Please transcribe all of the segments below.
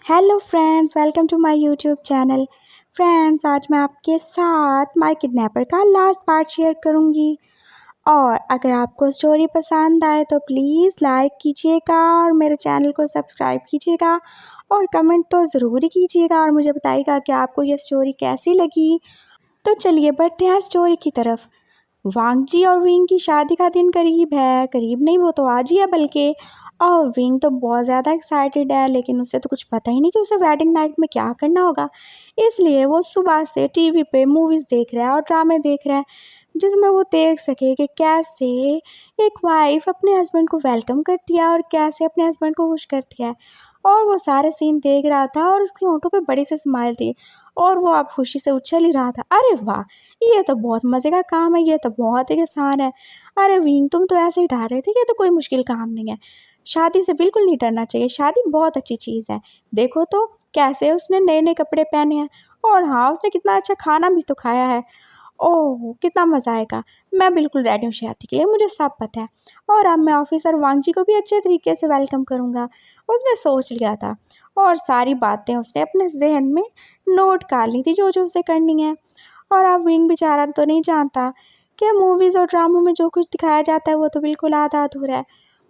Hello friends, welcome to my YouTube channel. Friends, आज मैं आपके साथ माय किडनैपर का लास्ट पार्ट शेयर करूंगी। और अगर आपको स्टोरी पसंद आए तो प्लीज़ लाइक कीजिएगा और मेरे चैनल को सब्सक्राइब कीजिएगा और कमेंट तो ज़रूर ही कीजिएगा और मुझे बताइएगा कि आपको ये स्टोरी कैसी लगी। तो चलिए बढ़ते हैं स्टोरी की तरफ। वांगजी और विंग की शादी का दिन करीब है, करीब नहीं वो तो आज ही है बल्कि। और विंग तो बहुत ज़्यादा एक्साइटेड है, लेकिन उसे तो कुछ पता ही नहीं कि उसे वेडिंग नाइट में क्या करना होगा। इसलिए वो सुबह से टीवी पे मूवीज़ देख रहा है और ड्रामे देख रहा है, जिसमें वो देख सके कि कैसे एक वाइफ अपने हस्बैंड को वेलकम करती है और कैसे अपने हस्बैंड को खुश करती है। और वो सारे सीन देख रहा था और उसके होंठों पे बड़ी सी स्माइल थी और वो अब खुशी से उछल ही रहा था। अरे वाह, ये तो बहुत मज़े का काम है, ये तो बहुत ही आसान है। अरे विंग, तुम तो ऐसे ही डर रहे थे, ये तो कोई मुश्किल काम नहीं है। शादी से बिल्कुल नहीं डरना चाहिए, शादी बहुत अच्छी चीज़ है। देखो तो कैसे उसने नए नए कपड़े पहने हैं, और हाँ, उसने कितना अच्छा खाना भी तो खाया है। ओह, कितना मज़ा आएगा। मैं बिल्कुल रेडी हूँ शादी के लिए, मुझे सब पता है। और अब मैं ऑफिसर वांगजी को भी अच्छे तरीके से वेलकम करूँगा, उसने सोच लिया था। और सारी बातें उसने अपने जहन में नोट कर ली थी, जो जो उसे करनी है। और अब विंग बेचारा तो नहीं जानता कि मूवीज़ और ड्रामों में जो कुछ दिखाया जाता है वो तो बिल्कुल आधा अधूरा है।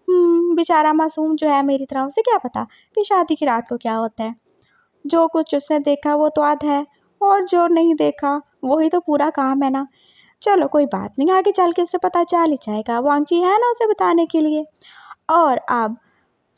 बेचारा मासूम जो है मेरी तरह, उसे क्या पता कि शादी की रात को क्या होता है। जो कुछ उसने देखा वो तो आधा है, और जो नहीं देखा वही तो पूरा काम है ना। चलो कोई बात नहीं, आगे चल के उसे पता चल ही जाएगा, वांगजी है ना उसे बताने के लिए। और अब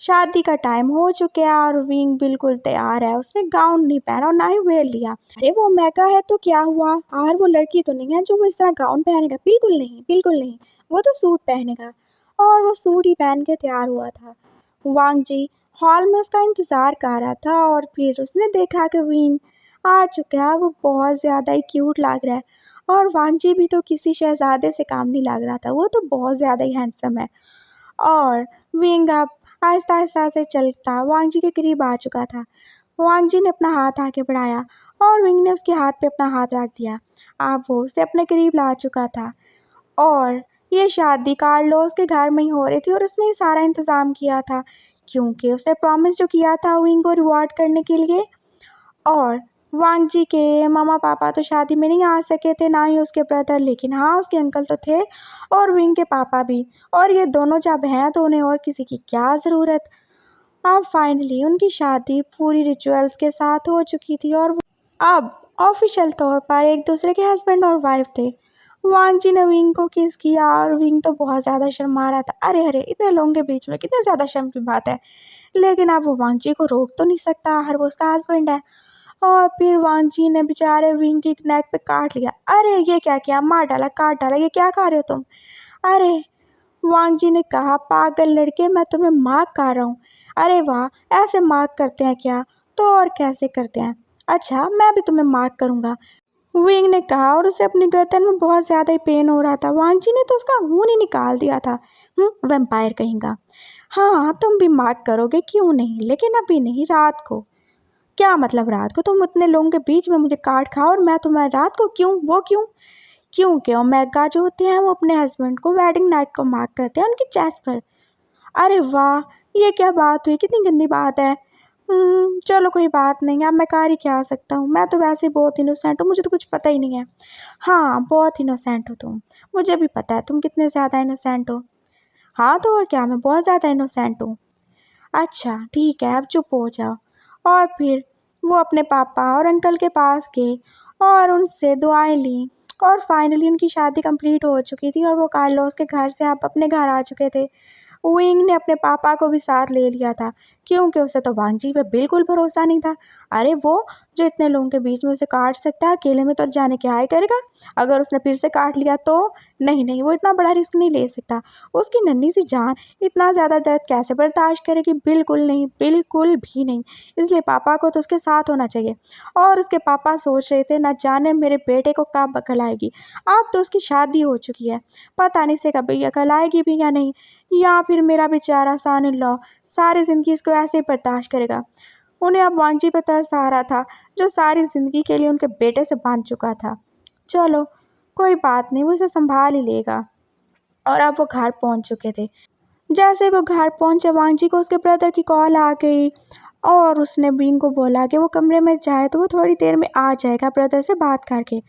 शादी का टाइम हो चुका है और विंग बिल्कुल तैयार है। उसने गाउन नहीं पहना और ना ही वेल लिया। अरे वो मेगा है तो क्या हुआ, और वो लड़की तो नहीं है जो वो इस तरह गाउन पहनेगा। बिल्कुल नहीं, बिल्कुल नहीं, वो तो सूट पहनेगा। और वो सूट ही पहन के तैयार हुआ था। वांग जी हॉल में उसका इंतज़ार कर रहा था और फिर उसने देखा कि विंग आ चुका है। वो बहुत ज़्यादा ही क्यूट लग रहा है, और वांग जी भी तो किसी शहजादे से काम नहीं लग रहा था, वो तो बहुत ज़्यादा ही हैंडसम है। और विंग अब आहिस्ता आहिस्ता से चलता वांग जी के करीब आ चुका था। वांग जी ने अपना हाथ आगे बढ़ाया और विंग ने उसके हाथ पे अपना हाथ रख दिया। अब वो उसे अपने करीब ला चुका था। और ये शादी कार्लोस के घर में ही हो रही थी और उसने ही सारा इंतज़ाम किया था, क्योंकि उसने प्रॉमिस जो किया था विंग को रिवॉर्ड करने के लिए। और वांग जी के मामा पापा तो शादी में नहीं आ सके थे, ना ही उसके ब्रदर, लेकिन हाँ उसके अंकल तो थे, और विंग के पापा भी। और ये दोनों जब हैं तो उन्हें और किसी की क्या ज़रूरत। अब फाइनली उनकी शादी पूरी रिचुअल्स के साथ हो चुकी थी और वो अब ऑफिशियल तौर पर एक दूसरे के हस्बैंड और वाइफ थे। वांग जी ने विंग को किस किया और विंग तो बहुत ज़्यादा शर्मा रहा था। अरे अरे, इतने लोगों के बीच में कितने ज़्यादा शर्म की बात है। लेकिन अब वो वांग जी को रोक तो नहीं सकता, हर वो उसका हस्बैंड है। और फिर वांग जी ने बेचारे विंग की नेक पे काट लिया। अरे ये क्या किया, मार डाला, काट डाला, ये क्या कर रहे हो तुम। अरे, वांग जी ने कहा, पागल लड़के, मैं तुम्हें मार्क कर रहा हूँ। अरे वाह, ऐसे मार्क करते हैं क्या, तो और कैसे करते हैं। अच्छा, मैं भी तुम्हें मार्क करूँगा, विंग ने कहा। और उसे अपनी गर्दन में बहुत ज़्यादा ही पेन हो रहा था। वांग जी ने तो उसका खून ही निकाल दिया था। वैम्पायर कहेगा। हाँ, तुम भी मार्क करोगे, क्यों नहीं, लेकिन अभी नहीं, रात को। क्या मतलब रात को, तुम उतने लोगों के बीच में मुझे काट खाओ और मैं तुम्हें रात को क्यों, वो क्यों। क्योंकि ओमेगा जो होते हैं वो अपने हस्बैंड को वेडिंग नाइट को मार्क करते हैं उनकी चेस्ट पर। अरे वाह, ये क्या बात हुई, कितनी गंदी बात है। चलो कोई बात नहीं, अब मैं कर ही क्या सकता हूँ, मैं तो वैसे ही बहुत इनोसेंट हूँ, मुझे तो कुछ पता ही नहीं है। हाँ, बहुत इनोसेंट हो तुम, मुझे भी पता है तुम कितने ज़्यादा इनोसेंट हो। हाँ तो और क्या, मैं बहुत ज़्यादा इनोसेंट हूँ। अच्छा ठीक है, अब चुप हो जाओ। और फिर वो अपने पापा और अंकल के पास गए और उनसे दुआएं ली। और फाइनली उनकी शादी कंप्लीट हो चुकी थी और वो कार्लोस के घर से अब अपने घर आ चुके थे। विंग ने अपने पापा को भी साथ ले लिया था, क्योंकि उसे तो वांग जी पे बिल्कुल भरोसा नहीं था। अरे वो जो इतने लोगों के बीच में उसे काट सकता है, अकेले में तो जाने क्या ही करेगा। अगर उसने फिर से काट लिया तो नहीं नहीं, वो इतना बड़ा रिस्क नहीं ले सकता। उसकी नन्ही सी जान इतना ज़्यादा दर्द कैसे बर्दाश्त करेगी, बिल्कुल नहीं, बिल्कुल भी नहीं। इसलिए पापा को तो उसके साथ होना चाहिए। और उसके पापा सोच रहे थे, न जाने मेरे बेटे को कब अकल आएगी। अब तो उसकी शादी हो चुकी है, पता नहीं से कभी अकल आएगी भी या नहीं, या फिर मेरा बेचारा सन इन लॉ सारी ज़िंदगी इसको ऐसे ही बर्दाश्त करेगा। उन्हें अब वांग जी पर तरस आ रहा था, जो सारी ज़िंदगी के लिए उनके बेटे से बांध चुका था। चलो कोई बात नहीं, वो इसे संभाल ही लेगा। और अब वो घर पहुंच चुके थे। जैसे वो घर पहुंचे, वांग जी को उसके ब्रदर की कॉल आ गई और उसने विंग को बोला कि वो कमरे में जाए तो वो थोड़ी देर में आ जाएगा ब्रदर से बात करके।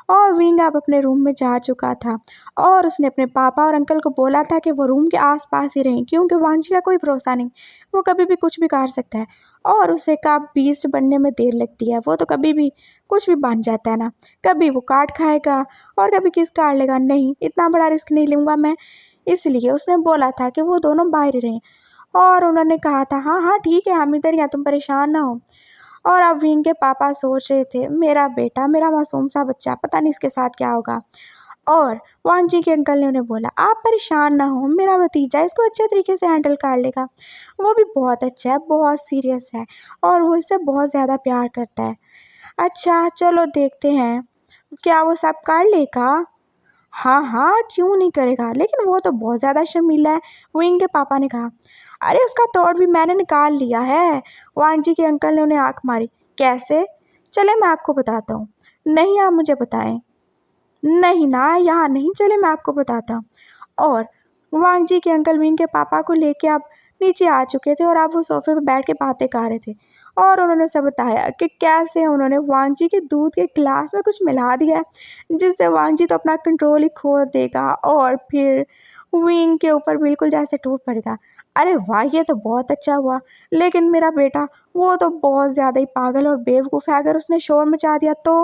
और विंग अब अपने रूम में जा चुका था और उसने अपने पापा और अंकल को बोला था कि वो रूम के आसपास ही रहें क्योंकि वांजी का कोई भरोसा नहीं, वो कभी भी कुछ भी कर सकता है और उसे कब बीस्ट बनने में देर लगती है, वो तो कभी भी कुछ भी बन जाता है ना, कभी वो काट खाएगा और कभी किस काट लेगा। नहीं, इतना बड़ा रिस्क नहीं लूँगा मैं, इसलिए उसने बोला था कि वो दोनों बाहर ही रहें। और उन्होंने कहा था हाँ हाँ ठीक है, हम इधर, या तुम परेशान ना हो। और अब विंग के पापा सोच रहे थे मेरा बेटा, मेरा मासूम सा बच्चा, पता नहीं इसके साथ क्या होगा। और वांग जी के अंकल ने उन्हें बोला आप परेशान ना हो, मेरा भतीजा इसको अच्छे तरीके से हैंडल कर लेगा, वो भी बहुत अच्छा है, बहुत सीरियस है और वो इससे बहुत ज़्यादा प्यार करता है। अच्छा चलो देखते हैं क्या वो सब कर लेगा। हाँ हाँ क्यों नहीं करेगा, लेकिन वो तो बहुत ज़्यादा शर्मीला है, विंग के पापा ने कहा। अरे उसका तोड़ भी मैंने निकाल लिया है। वांग जी के अंकल ने उन्हें आंख मारी। कैसे? चले मैं आपको बताता हूँ। नहीं आप मुझे बताएं। नहीं ना, यहाँ नहीं, चले मैं आपको बताता हूँ। और वांग जी के अंकल विंग के पापा को लेके अब नीचे आ चुके थे और अब वो सोफे पर बैठ के बातें कर रहे थे और उन्होंने सब बताया कि कैसे उन्होंने वांग जी के दूध के गिलास में कुछ मिला दिया है जिससे वांग जी तो अपना कंट्रोल ही खो देगा और फिर विंग के ऊपर बिल्कुल जैसे टूट पड़ेगा। अरे वाह, ये तो बहुत अच्छा हुआ, लेकिन मेरा बेटा वो तो बहुत ज़्यादा ही पागल और बेवकूफ़ है, अगर उसने शोर मचा दिया तो।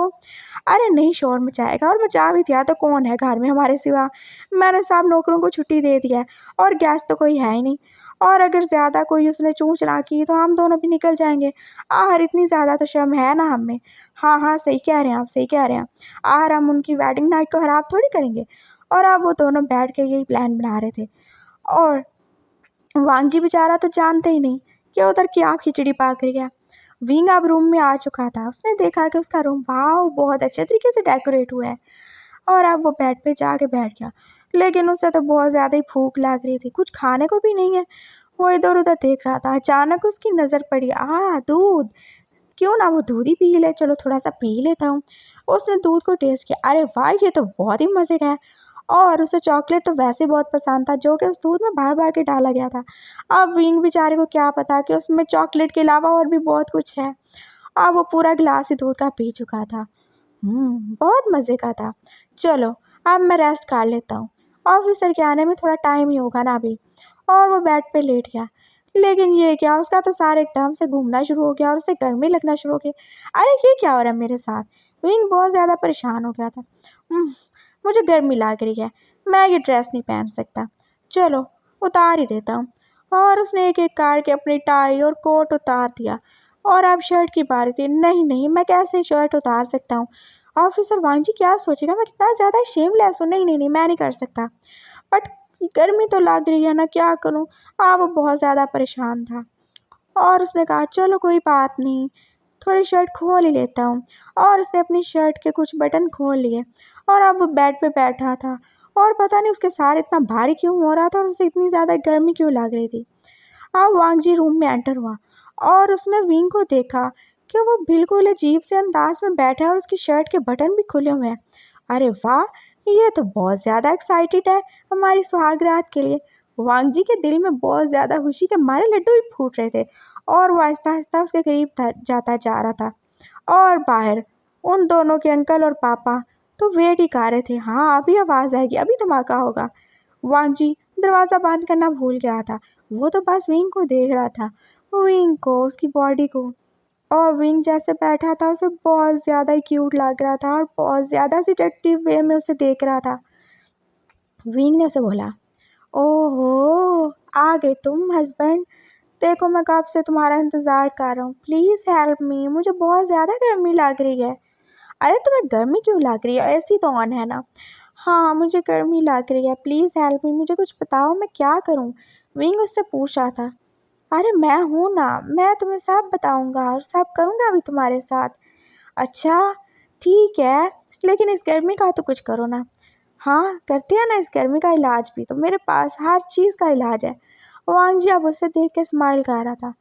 अरे नहीं, शोर मचाएगा, और मचा भी दिया तो कौन है घर में हमारे सिवा, मैंने सब नौकरों को छुट्टी दे दिया है और गेस्ट तो कोई है ही नहीं, और अगर ज़्यादा कोई उसने चूँ चला की तो हम दोनों भी निकल जाएंगे। आखिर इतनी ज़्यादा तो शर्म है ना हमें। हाँ हाँ सही कह रहे हैं आप, सही कह रहे हैं। आखिर हम उनकी वेडिंग नाइट को ख़राब थोड़ी करेंगे। और अब वो दोनों बैठ के यही प्लान बना रहे थे और वांग जी बेचारा तो जानते ही नहीं कि उधर क्या खिचड़ी पक रही है। विंग अब रूम में आ चुका था, उसने देखा कि उसका रूम वाह बहुत अच्छे तरीके से डेकोरेट हुआ है और अब वो बेड पे जाके बैठ गया। लेकिन उसे तो बहुत ज़्यादा ही भूख लग रही थी, कुछ खाने को भी नहीं है। वो इधर उधर देख रहा था, अचानक उसकी नज़र पड़ी दूध, क्यों ना वो दूध ही पी ले, चलो थोड़ा सा पी लेता हूँ। उसने दूध को टेस्ट किया, अरे वाह ये तो बहुत ही मज़े का है। और उसे चॉकलेट तो वैसे बहुत पसंद था जो कि उस दूध में भर भर के डाला गया था। अब विंग बेचारे को क्या पता कि उसमें चॉकलेट के अलावा और भी बहुत कुछ है। अब वो पूरा गिलास ही दूध का पी चुका था। बहुत मज़े का था। चलो अब मैं रेस्ट कर लेता हूँ, ऑफिसर के आने में थोड़ा टाइम ही होगा ना अभी। और वो बेड पे लेट गया। लेकिन ये क्या, उसका तो सारे एकदम से घूमना शुरू हो गया और उसे गर्मी लगना शुरू हो गई। अरे ये क्या हो रहा है मेरे साथ। विंग बहुत ज़्यादा परेशान हो गया था। मुझे गर्मी लग रही है, मैं ये ड्रेस नहीं पहन सकता, चलो उतार ही देता हूँ। और उसने एक एक करके अपनी टाई और कोट उतार दिया और अब शर्ट की बारी थी। नहीं नहीं, मैं कैसे शर्ट उतार सकता हूँ, ऑफिसर वांग जी क्या सोचेगा, मैं कितना ज़्यादा शेमलेस हूँ। नहीं नहीं नहीं, मैं नहीं कर सकता, बट गर्मी तो लग रही है ना, क्या करूँ। वो बहुत ज़्यादा परेशान था और उसने कहा चलो कोई बात नहीं, थोड़ी शर्ट खोल ही लेता हूँ। और उसने अपनी शर्ट के कुछ बटन खोल लिए और अब वो बेड पे बैठा था और पता नहीं उसके सार इतना भारी क्यों हो रहा था और उसे इतनी ज़्यादा गर्मी क्यों लग रही थी। अब वांग जी रूम में एंटर हुआ और उसने विंग को देखा कि वो बिल्कुल अजीब से अंदाज में बैठा है और उसकी शर्ट के बटन भी खुले हुए हैं। अरे वाह, ये तो बहुत ज़्यादा एक्साइटेड है हमारी सुहागरात के लिए। वांग जी के दिल में बहुत ज़्यादा खुशी के मारे लड्डू ही फूट रहे थे और वो आहिस्ता आहिस्ता उसके करीब जाता जा रहा था। और बाहर उन दोनों के अंकल और पापा तो वेट ही कर रहे थे, हाँ अभी आवाज़ आएगी, अभी धमाका होगा। वांग जी दरवाज़ा बंद करना भूल गया था, वो तो बस विंग को देख रहा था, विंग को, उसकी बॉडी को। और विंग जैसे बैठा था उसे बहुत ज़्यादा ही क्यूट लग रहा था और बहुत ज़्यादा सिटेक्टिव वे में उसे देख रहा था। विंग ने उसे बोला, ओहो आ गए तुम हस्बैंड, देखो मैं कब से तुम्हारा इंतज़ार कर रहा हूँ, प्लीज़ हेल्प मी, मुझे बहुत ज़्यादा गर्मी लग रही है। अरे तुम्हें गर्मी क्यों लग रही है, ऐसी तो ऑन है ना। हाँ मुझे गर्मी लग रही है, प्लीज़ हेल्प मी, मुझे कुछ बताओ मैं क्या करूँ, विंग उससे पूछ रहा था। अरे मैं हूँ ना, मैं तुम्हें सब बताऊँगा और सब करूँगा अभी तुम्हारे साथ। अच्छा ठीक है, लेकिन इस गर्मी का तो कुछ करो ना। हाँ करते हैं ना, इस गर्मी का इलाज भी तो मेरे पास हर चीज़ का इलाज है। वांग जी अब उसे देख के स्माइल कर रहा था।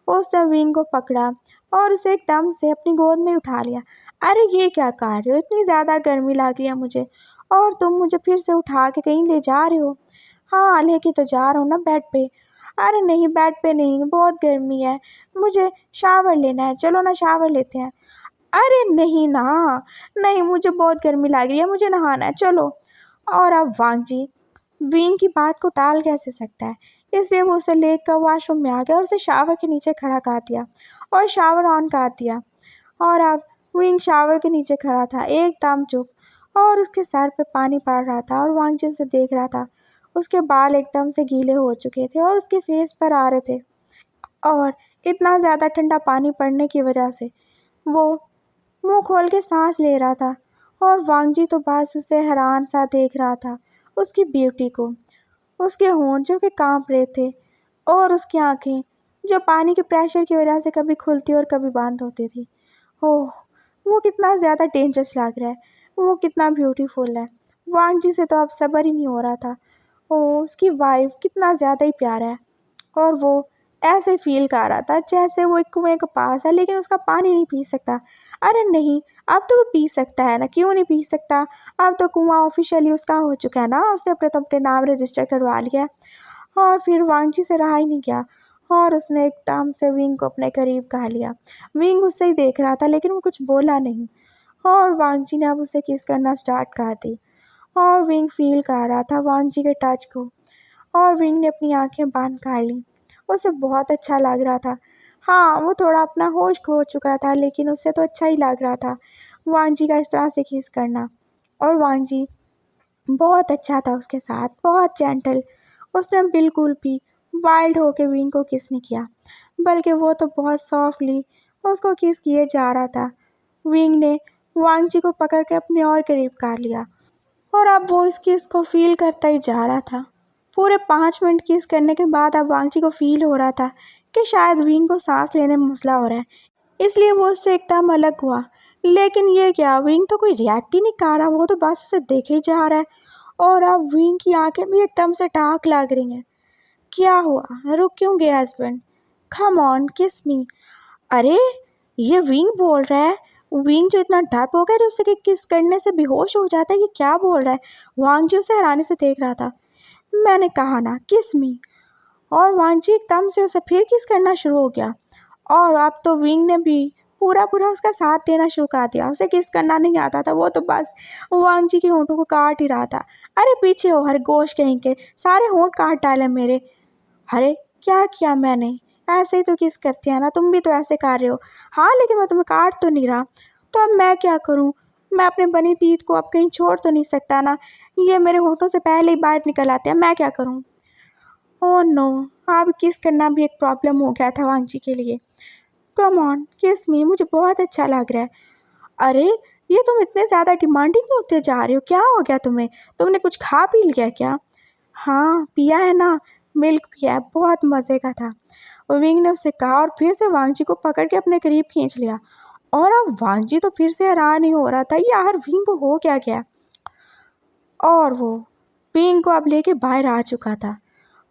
उसने विंग को पकड़ा और उसे एकदम से अपनी गोद में उठा लिया। अरे ये क्या कर रहे हो, इतनी ज़्यादा गर्मी लग रही है मुझे और तुम मुझे फिर से उठा के कहीं ले जा रहे हो। हाँ लेके तो जा रहा हूँ ना बेड पे। अरे नहीं, बेड पे नहीं, बहुत गर्मी है, मुझे शावर लेना है, चलो ना शावर लेते हैं। अरे नहीं ना, नहीं मुझे बहुत गर्मी लग रही है, मुझे नहाना है, चलो। और अब वांग जी विंग की बात को टाल कैसे सकता है, इसलिए वो उसे लेकर वॉशरूम में आ गया और उसे शावर के नीचे खड़ा कर दिया और शावर ऑन कर दिया। और अब विंग शावर के नीचे खड़ा था एकदम चुप, और उसके सर पे पानी पड़ रहा था और वांग जी उसे देख रहा था। उसके बाल एकदम से गीले हो चुके थे और उसके फेस पर आ रहे थे, और इतना ज़्यादा ठंडा पानी पड़ने की वजह से वो मुंह खोल के सांस ले रहा था। और वांग जी तो बस उसे हैरान सा देख रहा था, उसकी ब्यूटी को, उसके होंठ जो कि कांप रहे थे, और उसकी आंखें जो पानी के प्रेशर की वजह से कभी खुलती और कभी बंद होती थी। ओह, वो कितना ज़्यादा डेंजरस लग रहा है, वो कितना ब्यूटीफुल है। वांग जी से तो अब सब्र ही नहीं हो रहा था। ओह, उसकी वाइफ कितना ज़्यादा ही प्यारा है। और वो ऐसे फील कर रहा था जैसे वो एक कुएं के पास है लेकिन उसका पानी नहीं पी सकता। अरे नहीं, अब तो वो पी सकता है ना, क्यों नहीं पी सकता। अब तो कुआं ऑफिशियली उसका हो चुका है ना, उसने अपने नाम रजिस्टर करवा लिया है। और फिर वांगची से रहा ही नहीं गया, और उसने एकदम से विंग को अपने करीब कहा लिया। विंग उससे ही देख रहा था लेकिन वो कुछ बोला नहीं, और वांगची ने अब उसे किस करना स्टार्ट कर दी। और विंग फील कर रहा था वांगची के टच को, और विंग ने अपनी आंखें बंद कर ली। उसे बहुत अच्छा लग रहा था। हाँ, वो थोड़ा अपना होश खो चुका था लेकिन उसे तो अच्छा ही लग रहा था वांग जी का इस तरह से किस करना। और वांग जी बहुत अच्छा था उसके साथ, बहुत जेंटल। उसने बिल्कुल भी वाइल्ड होके विंग को किस नहीं किया, बल्कि वो तो बहुत सॉफ्टली उसको किस किए जा रहा था। विंग ने वांग जी को पकड़ के अपने और करीब कर लिया, और अब वो इस किस को फील करता ही जा रहा था। पूरे 5 मिनट किस करने के बाद अब वांगची को फील हो रहा था कि शायद विंग को सांस लेने में मसला हो रहा है, इसलिए वो उससे एकदम अलग हुआ। लेकिन ये क्या, विंग तो कोई रिएक्ट ही नहीं कर रहा, वो तो बस उसे देखे ही जा रहा है। और अब विंग की आंखें भी एकदम से डार्क लग रही हैं। क्या हुआ, रुक क्यों गए हस्बैंड, कम ऑन किस मी। अरे, ये विंग बोल रहा है। विंग जो इतना डर हो गया जो उससे किस करने से बेहोश हो जाता है, ये क्या बोल रहा है। वांग जी उसे हैरानी से देख रहा था। मैंने कहा ना किस मी। और वांग जी एकदम से उसे फिर किस करना शुरू हो गया, और अब तो विंग ने भी पूरा पूरा उसका साथ देना शुरू कर दिया। उसे किस करना नहीं आता था, वो तो बस वांग जी के होंठों को काट ही रहा था। अरे पीछे हो हर गोश कहीं के, सारे होंठ काट डाले मेरे। अरे क्या किया मैंने, ऐसे ही तो किस करते हैं ना, तुम भी तो ऐसे कर रहे हो। हाँ लेकिन मैं तुम्हें काट तो नहीं रहा, तो अब मैं क्या करूँ। मैं अपने बनी तीत को अब कहीं छोड़ तो नहीं सकता ना, ये मेरे होठों से पहले ही बाहर निकल आते हैं, मैं क्या करूँ। ओह नो, अब किस करना भी एक प्रॉब्लम हो गया था वांग जी के लिए। कम ऑन किस मी, मुझे बहुत अच्छा लग रहा है। अरे, ये तुम इतने ज़्यादा डिमांडिंग होते जा रहे हो, क्या हो गया तुम्हें, तुमने कुछ खा पी लिया क्या। हाँ पिया है ना, मिल्क पिया है, बहुत मज़े का था, विंग ने उससे कहा, और फिर से वांग जी को पकड़ के अपने करीब खींच लिया। और अब वांग जी तो फिर से हैरान ही हो रहा था, यार विंग को हो क्या गया। और वो विंग को अब लेके बाहर आ चुका था,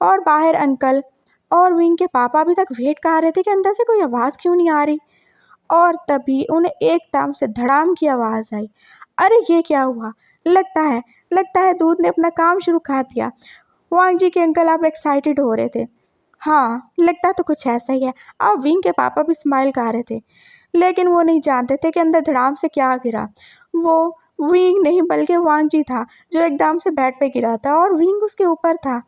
और बाहर अंकल और विंग के पापा अभी तक वेट कर रहे थे कि अंदर से कोई आवाज़ क्यों नहीं आ रही। और तभी उन्हें एकदम से धड़ाम की आवाज़ आई। अरे ये क्या हुआ, लगता है दूध ने अपना काम शुरू कर दिया। वांग जी के अंकल अब एक्साइटेड हो रहे थे। हाँ लगता तो कुछ ऐसा ही है। अब विंग के पापा भी स्माइल कर रहे थे, लेकिन वो नहीं जानते थे कि अंदर धड़ाम से क्या गिरा। वो विंग नहीं बल्कि वांग जी था, जो एकदम से बेड पे गिरा था और विंग उसके ऊपर था।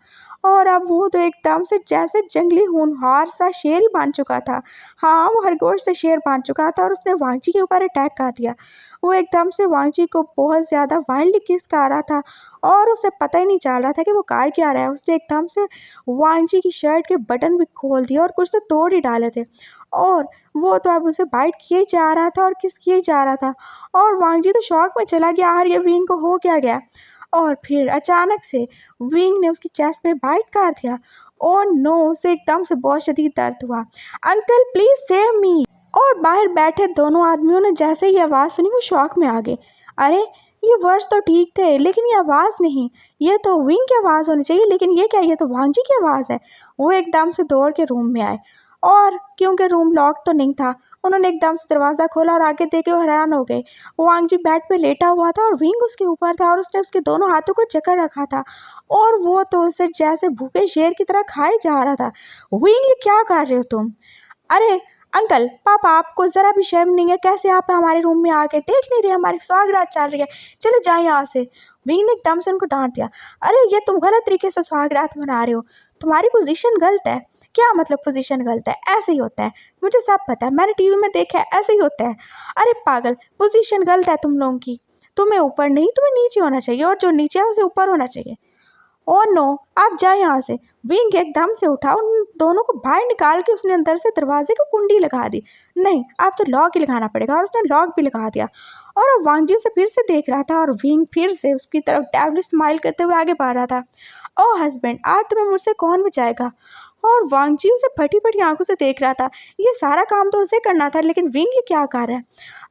और अब वो तो एकदम से जैसे जंगली होनहार सा शेर ही बन चुका था। हाँ, वो खरगोश से शेर बन चुका था और उसने वांग जी के ऊपर अटैक कर दिया। वो एकदम से वांग जी को बहुत ज़्यादा वाइल्डली किस कर रहा था, और उसे पता ही नहीं चल रहा था कि वो कार क्या रहा है। उसने एकदम से वांग जी की शर्ट के बटन भी खोल दिए और कुछ तो तोड़ ही डाले थे, और वो तो अब उसे बाइट किए जा रहा था और किस किए जा रहा था। और वांग जी तो शॉक में चला गया, यार ये विंग को हो क्या गया। और फिर अचानक से विंग ने उसकी चेस्ट पे बाइट कर दिया। ओह नो, उसे एकदम से बहुत शदीद दर्द हुआ। Uncle please save me. और बाहर बैठे दोनों आदमियों ने जैसे ही आवाज़ सुनी वो शॉक में आ गए। अरे, ये वर्ड्स तो ठीक थे लेकिन ये आवाज़ नहीं, ये तो विंग की आवाज़ होनी चाहिए, लेकिन ये क्या, ये तो वांग जी की आवाज़ है। वो एकदम से दौड़ के रूम में आए, और क्योंकि रूम लॉक तो नहीं था, उन्होंने एकदम से दरवाज़ा खोला और आगे देखे वो हैरान हो गए। वांग जी बेड पे लेटा हुआ था और विंग उसके ऊपर था और उसने उसके दोनों हाथों को जकड़ रखा था और वो तो उसे जैसे भूखे शेर की तरह खाए जा रहा था। विंग, ये क्या कर रहे हो तुम? अरे अंकल, पापा, आपको ज़रा भी शर्म नहीं है? कैसे आप हमारे रूम में आ गए? देख नहीं रहे हमारी सुहागरात चल रही है? चले जाए यहाँ से। विंग ने एकदम से उनको डांट दिया। अरे ये तुम गलत तरीके से सुहागरात मना रहे हो, तुम्हारी पोजीशन गलत है। क्या मतलब पोजीशन गलत है? ऐसे ही होता है, मुझे सब पता है, मैंने टीवी में देखा है, ऐसे ही होता है। अरे पागल, पोजीशन गलत है तुम लोगों की। तुम्हें ऊपर नहीं, तुम्हें नीचे होना चाहिए और जो नीचे है उसे ऊपर होना चाहिए। ओह नो, आप जाए यहाँ से। विंग एकदम से उठा, उन दोनों को बाहर निकाल के उसने अंदर से दरवाजे को कुंडी लगा दी। नहीं, आप तो लॉक ही लगाना पड़ेगा, और उसने लॉक भी लगा दिया। और अब वांग जी उसे फिर से देख रहा था और विंग फिर से उसकी तरफ डेविल स्माइल करते हुए आगे बढ़ रहा था। ओह हस्बैंड, आज तुम्हें मुझसे कौन बचाएगा? और वांग जी उसे फटी फटी आंखों से देख रहा था। ये सारा काम तो उसे करना था, लेकिन विंग ये क्या कर रहा है?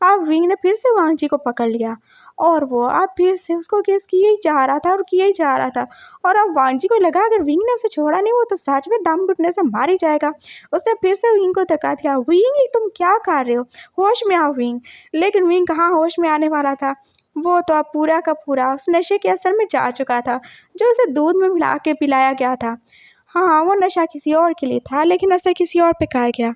अब विंग ने फिर से वांग जी को पकड़ लिया और वो अब फिर से उसको किस किए ही जा रहा था और किए ही जा रहा था। और अब वांग जी को लगा अगर विंग ने उसे छोड़ा नहीं, वो तो सच में दम घुटने से मार ही जाएगा। उसने फिर से विंग को धक्का दिया। विंग, ये तुम क्या कर रहे हो? होश में आओ विंग। लेकिन विंग कहाँ होश में आने वाला था? वो तो अब पूरा का पूरा उस नशे के असर में जा चुका था जो उसे दूध में मिला के पिलाया गया था। हाँ, वो नशा किसी और के लिए था, लेकिन असर किसी और पे कर गया।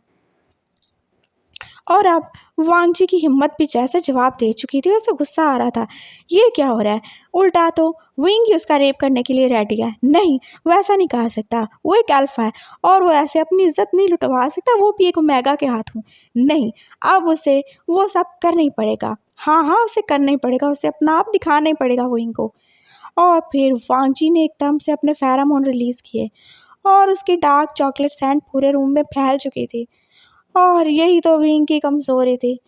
और अब वांग जी की हिम्मत भी जैसे जवाब दे चुकी थी, उसे गुस्सा आ रहा था। ये क्या हो रहा है? उल्टा तो विंग ही उसका रेप करने के लिए रेडी है। नहीं, वो ऐसा नहीं कह सकता, वो एक अल्फा है और वो ऐसे अपनी इज्जत नहीं लुटवा सकता, वो भी एक ओमेगा के हाथों। नहीं, अब उसे वो सब करना ही पड़ेगा। हाँ हाँ, उसे करना ही पड़ेगा, उसे अपना आप दिखाना ही पड़ेगा विंग को। और फिर वांग जी ने एकदम से अपने फेरोमोन रिलीज़ किए और उसकी डार्क चॉकलेट सेंट पूरे रूम में फैल चुकी थी। और यही तो विंग की कमज़ोरी थी।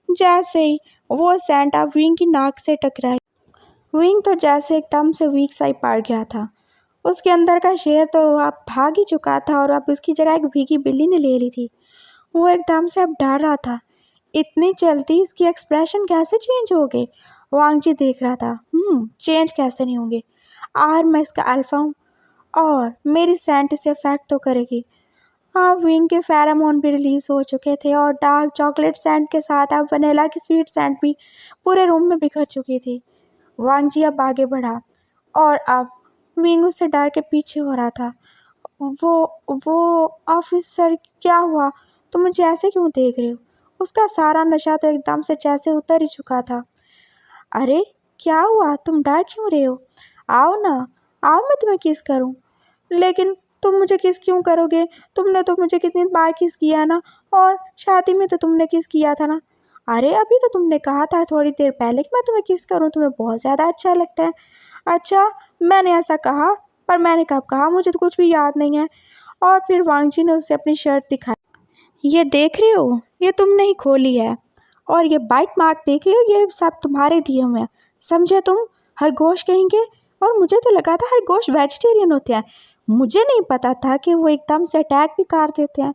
जैसे ही वो सेंट अब विंग की नाक से टकराई, विंग तो जैसे एकदम से वीक सा ही पड़ गया था। उसके अंदर का शेर तो अब भाग ही चुका था और अब उसकी जगह एक भीगी बिल्ली ने ले ली थी। वो एकदम से अब डर रहा था। इतनी जल्दी इसकी एक्सप्रेशन कैसे चेंज हो गए? वांग जी देख रहा था। चेंज कैसे नहीं होंगे? आखिर मैं इसका अल्फा हूँ और मेरी सेंट इसे अफेक्ट तो करेगी। हाँ, विंग के फेरोमोन भी रिलीज हो चुके थे और डार्क चॉकलेट सेंट के साथ अब वनीला की स्वीट सेंट भी पूरे रूम में बिखर चुकी थी। वांग जी अब आगे बढ़ा और अब विंग उससे डर के पीछे हो रहा था। वो ऑफिसर, क्या हुआ? तुम मुझे ऐसे क्यों देख रहे हो? उसका सारा नशा तो एकदम से जैसे उतर ही चुका था। अरे क्या हुआ? तुम डर क्यों रहे हो? आओ ना, आओ मैं तुम्हें किस करूं। लेकिन तुम मुझे किस क्यों करोगे? तुमने तो मुझे कितनी बार किस किया ना, और शादी में तो तुमने किस किया था ना। अरे अभी तो तुमने कहा था थोड़ी देर पहले कि मैं तुम्हें किस करूं, तुम्हें बहुत ज़्यादा अच्छा लगता है। अच्छा, मैंने ऐसा कहा? पर मैंने कब कहा? मुझे तो कुछ भी याद नहीं है। और फिर वांग जी ने उसे अपनी शर्ट दिखाई। ये देख रहे हो, ये तुमने ही खोली है और ये बाइट मार्क देख रहे हो, ये सब तुम्हारे दिए हुए हैं, समझे तुम? खरगोश कहेंगे। और मुझे तो लगा था खरगोश वेजिटेरियन होते हैं, मुझे नहीं पता था कि वो एकदम से अटैक भी कर देते हैं।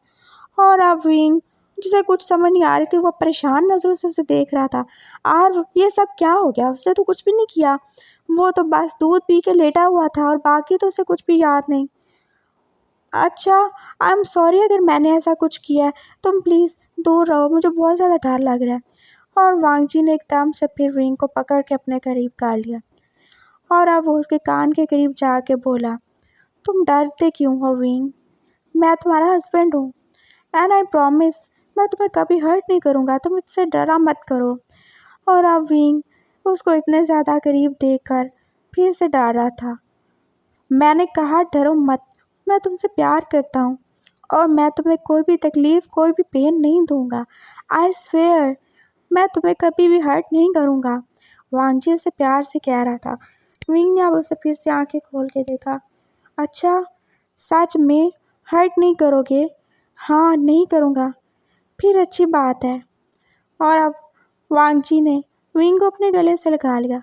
और अब विंग, जिसे कुछ समझ नहीं आ रही थी, वो परेशान नज़रों से उसे देख रहा था। और ये सब क्या हो गया? उसने तो कुछ भी नहीं किया, वो तो बस दूध पी के लेटा हुआ था और बाकी तो उसे कुछ भी याद नहीं। अच्छा, आई एम सॉरी अगर मैंने ऐसा कुछ किया है, तुम प्लीज़ दूर रहो, मुझे बहुत ज़्यादा डर लग रहा है। और वांग जी ने एकदम से फिर विंग को पकड़ के अपने करीब कर लिया और अब वो उसके कान के करीब जाके बोला, तुम डरते क्यों हो विंग? मैं तुम्हारा हस्बैंड हूँ एंड आई प्रॉमिस मैं तुम्हें कभी हर्ट नहीं करूँगा, तुम इससे डरा मत करो। और अब विंग उसको इतने ज़्यादा करीब देखकर फिर से डर रहा था। मैंने कहा डरो मत, मैं तुमसे प्यार करता हूँ और मैं तुम्हें कोई भी तकलीफ़, कोई भी पेन नहीं दूंगा। आई स्वेयर, मैं तुम्हें कभी भी हर्ट नहीं करूँगा। वांग जी उसे प्यार से कह रहा था। विंग ने अब उसे फिर से आंखें खोल के देखा। अच्छा, सच में हर्ट नहीं करोगे? हाँ, नहीं करूँगा। फिर अच्छी बात है। और अब वांग जी ने विंग को अपने गले से लगा लिया।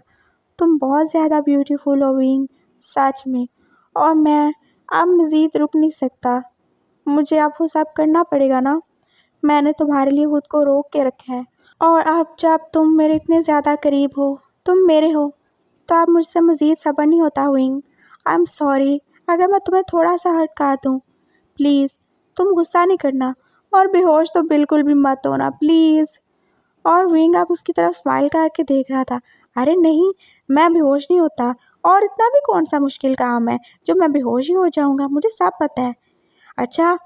तुम बहुत ज़्यादा ब्यूटीफुल हो विंग, सच में। और मैं अब मज़ीद रुक नहीं सकता, मुझे अब वो सब करना पड़ेगा ना। मैंने तुम्हारे लिए खुद को रोक के रखा है और अब जब तुम मेरे इतने ज़्यादा करीब हो, तुम मेरे हो, तो अब मुझसे मज़ीद सब्र नहीं होता विंग। आई एम सॉरी अगर मैं तुम्हें थोड़ा सा हर्ट कर दूँ। प्लीज़ तुम गुस्सा नहीं करना। और बेहोश तो बिल्कुल भी मत होना प्लीज़। और विंग अब उसकी तरफ स्माइल करके देख रहा था। अरे नहीं, मैं बेहोश नहीं होता, और इतना भी कौन सा मुश्किल काम है जो मैं बेहोश ही हो जाऊंगा, मुझे सब पता है। अच्छा,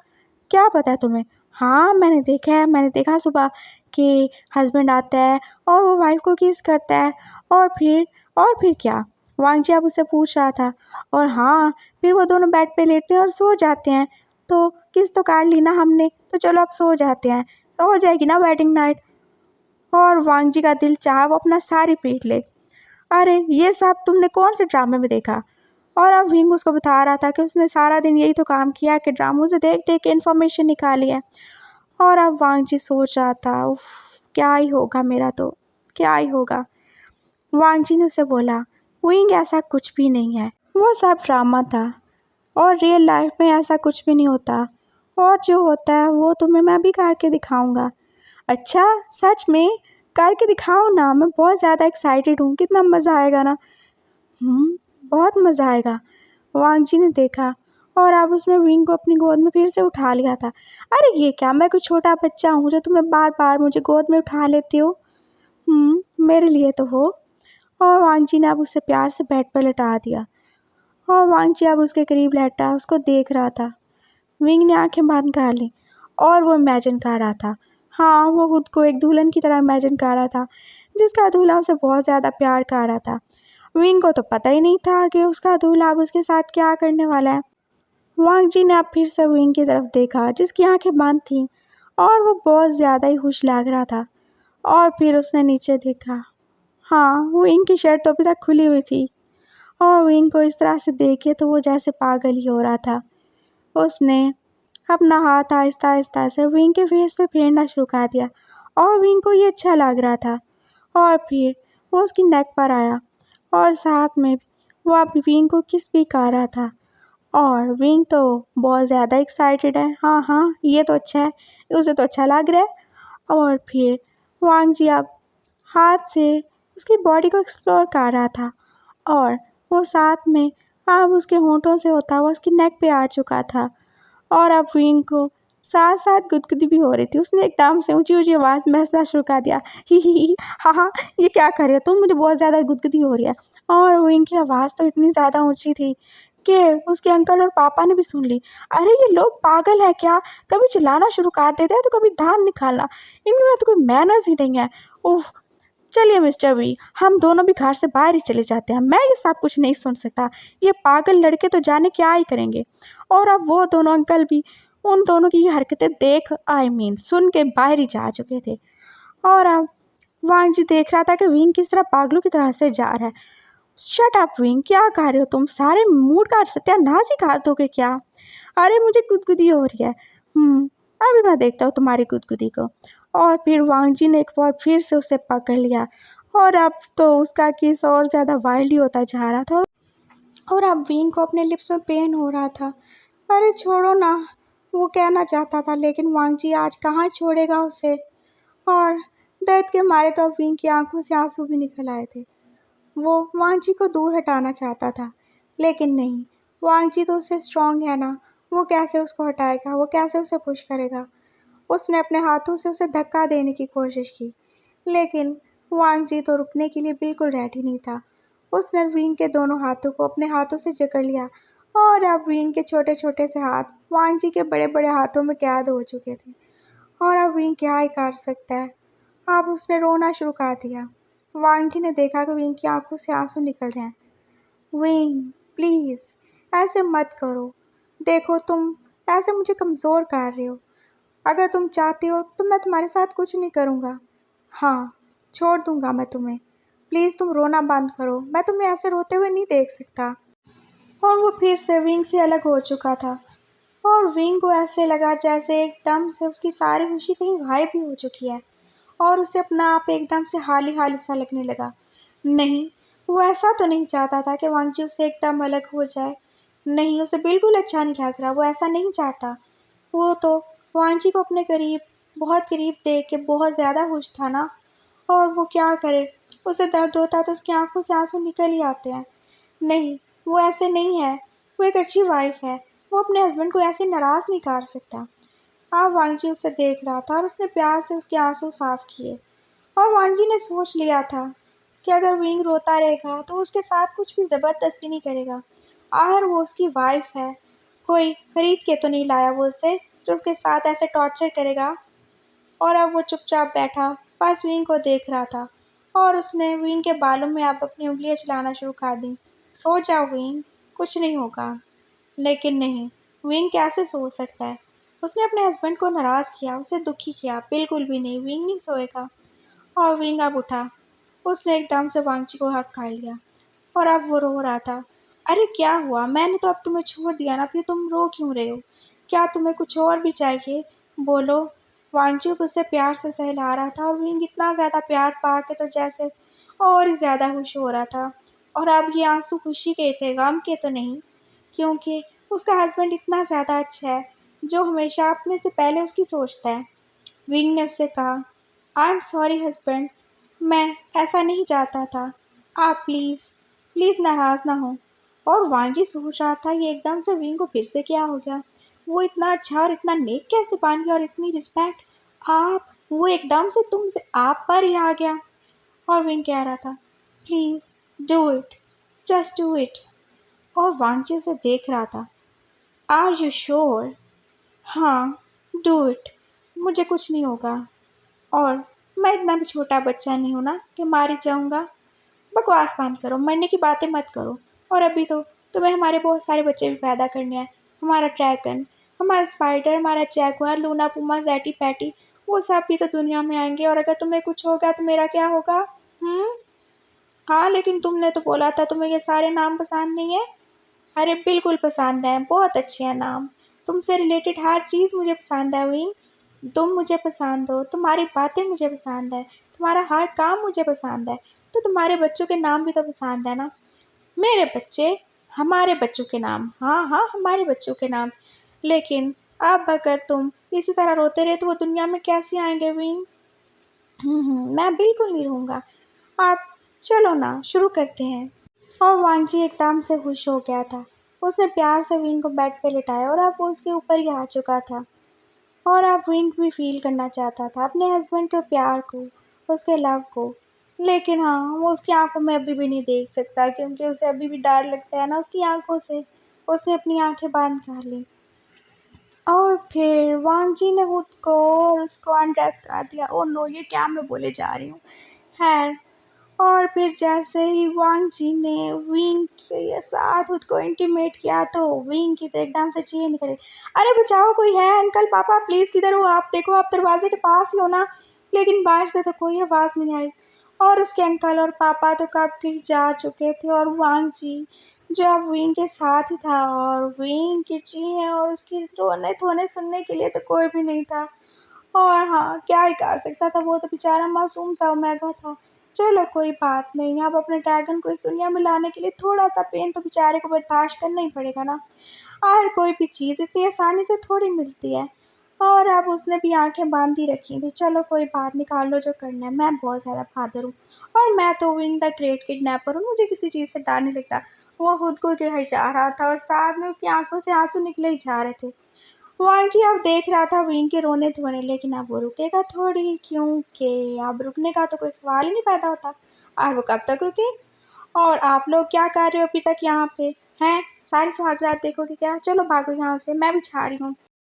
क्या पता है तुम्हें? हाँ, मैंने देखा है, मैंने देखा सुबह कि हस्बैंड आता है और वो वाइफ को किस करता है, और फिर क्या? वांग जी अब उसे पूछ रहा था। और हाँ, फिर वो दोनों बेड पे लेटते हैं और सो जाते हैं। तो किस तो काट ली ना हमने, तो चलो अब सो जाते हैं, तो हो जाएगी ना वेडिंग नाइट। और वांग जी का दिल चाहा वो अपना सारी पीट ले। अरे ये सब तुमने कौन से ड्रामे में देखा? और अब विंग उसको बता रहा था कि उसने सारा दिन यही तो काम किया कि ड्रामों से देख देख के इन्फॉर्मेशन निकाली है। और अब वांग जी सोच रहा था, उफ, क्या ही होगा मेरा, तो क्या ही होगा। वांग जी ने उसे बोला, विंग ऐसा कुछ भी नहीं है, वो सब ड्रामा था, और रियल लाइफ में ऐसा कुछ भी नहीं होता, और जो होता है वो तुम्हें मैं भी करके दिखाऊंगा। अच्छा, सच में? करके दिखाओ ना, मैं बहुत ज़्यादा एक्साइटेड हूँ, कितना मज़ा आएगा ना। बहुत मज़ा आएगा। वांग जी ने देखा, और अब उसने विंग को अपनी गोद में फिर से उठा लिया था। अरे ये क्या, मैं कोई छोटा बच्चा हूँ जो तुम्हें बार बार मुझे गोद में उठा लेती हो? मेरे लिए तो हो। और वांग जी ने अब उसे प्यार से बेड पर लटा दिया, और वांग जी अब उसके करीब लेटा उसको देख रहा था। विंग ने आंखें बंद कर ली, और वो इमेजिन कर रहा था। हाँ, वो खुद को एक दुल्हन की तरह इमेजिन कर रहा था, जिसका दूल्हा उसे बहुत ज़्यादा प्यार कर रहा था। विंग को तो पता ही नहीं था कि उसका दूल्हा अब उसके साथ क्या करने वाला है। वांग जी ने अब फिर से विंग की तरफ देखा, जिसकी आंखें बंद थीं, और वो बहुत ज़्यादा ही खुश लग रहा था। और फिर उसने नीचे देखा। हाँ, विंग की शर्ट तो अभी तक खुली हुई थी, और विंग को इस तरह से देखे तो वो जैसे पागल ही हो रहा था। उसने अपना हाथ आहिस्ता आहिस्ता से विंग के फेस पे फेरना शुरू कर दिया, और विंग को ये अच्छा लग रहा था। और फिर वो उसकी नेक पर आया, और साथ में वो अब विंग को किस भी कर रहा था। और विंग तो बहुत ज़्यादा एक्साइटेड है। हाँ हाँ, ये तो अच्छा है, उसे तो अच्छा लग रहा है। और फिर वांग जी अब हाथ से उसकी बॉडी को एक्सप्लोर कर रहा था, और वो साथ में अब उसके होंठों से होता हुआ उसकी नेक पे आ चुका था। और अब विंग को साथ साथ गुदगुदी भी हो रही थी। उसने एकदम से ऊंची ऊंची आवाज़ में हंसना शुरू कर दिया, ही, हाँ हाँ, ये क्या कर रहे हो तुम, मुझे बहुत ज़्यादा गुदगुदी हो रही है। और विंग की आवाज़ तो इतनी ज़्यादा ऊंची थी कि उसके अंकल और पापा ने भी सुन ली। अरे ये लोग पागल है क्या, कभी चिल्लाना शुरू कर देते हैं तो कभी दांत निकालना, इनमें तो कोई मैनर्स ही नहीं है। उफ, चलिए मिस्टर वी, हम दोनों भी घर से बाहर ही चले जाते हैं, मैं ये सब कुछ नहीं सुन सकता। ये पागल लड़के तो जाने क्या ही करेंगे। और अब वो दोनों अंकल भी उन दोनों की हरकतें देख, सुन के बाहर ही जा चुके थे। और अब वांग जी देख रहा था कि विंग किस तरह पागलों की तरह से जा रहा है। शट अप विंग, क्या कर रहे हो तुम, सारे मूड का सत्यानाश ही कर दोगे क्या? अरे मुझे गुदगुदी हो रही है। अभी मैं देखता हूँ तुम्हारी गुदगुदी को। और फिर वांग जी ने एक बार फिर से उसे पकड़ लिया, और अब तो उसका किस और ज़्यादा वाइल्ड ही होता जा रहा था। और अब विंग को अपने लिप्स में पेन हो रहा था। अरे छोड़ो ना, वो कहना चाहता था, लेकिन वांग जी आज कहाँ छोड़ेगा उसे। और दर्द के मारे तो अब विंग की आंखों से आंसू भी निकल आए थे। वो वांग जी को दूर हटाना चाहता था, लेकिन नहीं, वांग जी तो उससे स्ट्रांग है ना, वो कैसे उसको हटाएगा, वो कैसे उसे पुश करेगा। उसने अपने हाथों से उसे धक्का देने की कोशिश की, लेकिन वांग जी तो रुकने के लिए बिल्कुल रेडी नहीं था। उसने विंग के दोनों हाथों को अपने हाथों से जकड़ लिया, और अब विंग के छोटे छोटे से हाथ वांग जी के बड़े बड़े हाथों में कैद हो चुके थे। और अब विंग क्या ही कर सकता है, अब उसने रोना शुरू कर दिया। वांग जी ने देखा कि विंग की आंखों से आंसू निकल रहे हैं। विंग, प्लीज़ ऐसे मत करो, देखो तुम ऐसे मुझे कमज़ोर कर रहे हो। अगर तुम चाहती हो तो मैं तुम्हारे साथ कुछ नहीं करूँगा। हाँ, छोड़ दूँगा मैं तुम्हें। प्लीज़ तुम रोना बंद करो, मैं तुम्हें ऐसे रोते हुए नहीं देख सकता। और वो फिर से विंग से अलग हो चुका था, और विंग को ऐसे लगा जैसे एकदम से उसकी सारी खुशी कहीं गायब ही हो चुकी है, और उसे अपना आप एकदम से हाली हाली सा लगने लगा। नहीं, वो ऐसा तो नहीं चाहता था कि वांगजी उससे एकदम अलग हो जाए। नहीं, उसे बिल्कुल अच्छा नहीं लग रहा, वो ऐसा नहीं चाहता। वो तो वांगजी को अपने करीब, बहुत करीब देख के बहुत ज़्यादा खुश था ना। और वो क्या करे, उसे दर्द होता तो उसकी आंखों से आंसू निकल ही आते हैं। नहीं, वो ऐसे नहीं है, वो एक अच्छी वाइफ है, वो अपने हस्बैंड को ऐसे नाराज़ नहीं कर सकता। वांग जी उसे देख रहा था और उसने प्यार से उसके आंसू साफ किए। और वांग जी ने सोच लिया था कि अगर विंग रोता रहेगा तो उसके साथ कुछ भी जबरदस्ती नहीं करेगा। आखिर वो उसकी वाइफ है, कोई खरीद के तो नहीं लाया वो उसे जो उसके साथ ऐसे टॉर्चर करेगा। और अब वो चुपचाप बैठा बस विंग को देख रहा था और उसने विंग के बालों में अब अपनी उंगलियां चलाना शुरू कर दी। सो जाओ विंग, कुछ नहीं होगा। लेकिन नहीं, विंग कैसे सो सकता है? उसने अपने हस्बैंड को नाराज किया, उसे दुखी किया। बिल्कुल भी नहीं, विंग नहीं सोएगा। और विंग अब उठा, उसने एकदम से वांगची को हक कर लिया और अब वो रो रहा था। अरे क्या हुआ? मैंने तो अब तुम्हें छोड़ दिया ना, फिर तुम रो क्यों रहे हो? क्या तुम्हें कुछ और भी चाहिए? बोलो। वांगचुक उसे प्यार से सहला रहा था और विंग इतना ज्यादा प्यार पा के तो जैसे और ही ज्यादा खुश हो रहा था। और अब ये आंसू खुशी के थे, गम के तो नहीं, क्योंकि उसका हस्बैंड इतना ज्यादा अच्छा है जो हमेशा अपने से पहले उसकी सोचता है। विंग ने उससे कहा, आई एम सॉरी हस्बैंड, मैं ऐसा नहीं चाहता था। आप प्लीज़ प्लीज़ नाराज़ ना हो। और वांगी सोच रहा था ये एकदम से विंग को फिर से क्या हो गया? वो इतना अच्छा और इतना नेक कैसे बन गया और इतनी रिस्पेक्ट? आप वो एकदम से तुमसे आप पर ही आ गया। और विंग कह रहा था, please do it, just do it. और वांगी उसे देख रहा था। Are you sure? हाँ, डू इट, मुझे कुछ नहीं होगा। और मैं इतना भी छोटा बच्चा नहीं हूँ ना कि मार ही जाऊँगा। बकवास बंद करो, मरने की बातें मत करो। और अभी तो तुम्हें हमारे बहुत सारे बच्चे भी पैदा करने हैं। हमारा ड्रैगन, हमारा स्पाइडर, हमारा जैगुआर, लूना, पुमा, ज़ैटी पैटी, वो सब भी तो दुनिया में आएंगे। और अगर तुम्हें कुछ हो गया तो मेरा क्या होगा? हम्म? हाँ, लेकिन तुमने तो बोला था तुम्हें ये सारे नाम पसंद नहीं है। अरे बिल्कुल पसंद है, बहुत अच्छे हैं नाम। तुमसे रिलेटेड हर चीज़ मुझे पसंद है विंग। तुम मुझे पसंद हो, तुम्हारी बातें मुझे पसंद है, तुम्हारा हर काम मुझे पसंद है। तो तुम्हारे बच्चों के नाम भी तो पसंद है ना? मेरे बच्चे? हमारे बच्चों के नाम? हाँ हाँ, हमारे बच्चों के नाम। लेकिन अब अगर तुम इसी तरह रोते रहे तो वो दुनिया में कैसे आएंगे विंग? मैं बिल्कुल नहीं रहूँगा। आप चलो ना, शुरू करते हैं। और वांगजी एकदम से खुश हो गया था। उसने प्यार से विंग को बेड पे लिटाया और अब वो उसके ऊपर ही आ चुका था। और अब विंग भी फील करना चाहता था अपने हस्बैंड के प्यार को, उसके लव को। लेकिन हाँ, वो उसकी आंखों में अभी भी नहीं देख सकता क्योंकि उसे अभी भी डर लगता है ना उसकी आंखों से। उसने अपनी आंखें बंद कर ली और फिर वांगजी ने खुद को और उसको अनड्रेस करा दिया। ओह नो, ये क्या मैं बोले जा रही हूँ। खैर, और फिर जैसे ही वांग जी ने विंग के साथ खुद को इंटीमेट किया तो विंग की तो एकदम से चीखें निकली। अरे बचाओ, कोई है? अंकल, पापा, प्लीज किधर हो आप? देखो, आप दरवाजे के पास ही हो ना। लेकिन बाहर से तो कोई आवाज नहीं आई। और उसके अंकल और पापा तो कब के जा चुके थे और वांग जी जो अब विंग के साथ ही था और विंग की चीखें और उसकी रोने धोने सुनने के लिए तो कोई भी नहीं था। और हाँ, क्या ही कर सकता था, वो तो बेचारा मासूम सा ओमेगा था। चलो कोई बात नहीं, अब अपने ड्रैगन को इस दुनिया में लाने के लिए थोड़ा सा पेन तो बेचारे को बर्दाश्त करना ही पड़ेगा ना। और कोई भी चीज़ इतनी आसानी से थोड़ी मिलती है। और अब उसने भी आंखें बांध ही रखी थी। चलो कोई बात, निकाल लो जो करना है, मैं बहुत ज़्यादा बहादुर हूँ। और मैं तो विंग द ग्रेट किडनैपर हूँ, मुझे किसी चीज़ से डर नहीं लगता। वो खुद को जो है जा रहा था और साथ में उसकी आंखों से आंसू निकले ही जा रहे थे। वांटी अब देख रहा था विंग के रोने धोने, लेकिन अब वो रुकेगा थोड़ी, क्योंकि अब रुकने का तो कोई सवाल ही नहीं पैदा होता। और वो कब तक रुके? और आप लोग क्या कर रहे हो अभी तक यहाँ पे? हैं? सारी सुहागरात देखोगे क्या? चलो भागो यहाँ से, मैं भी छा रही हूँ।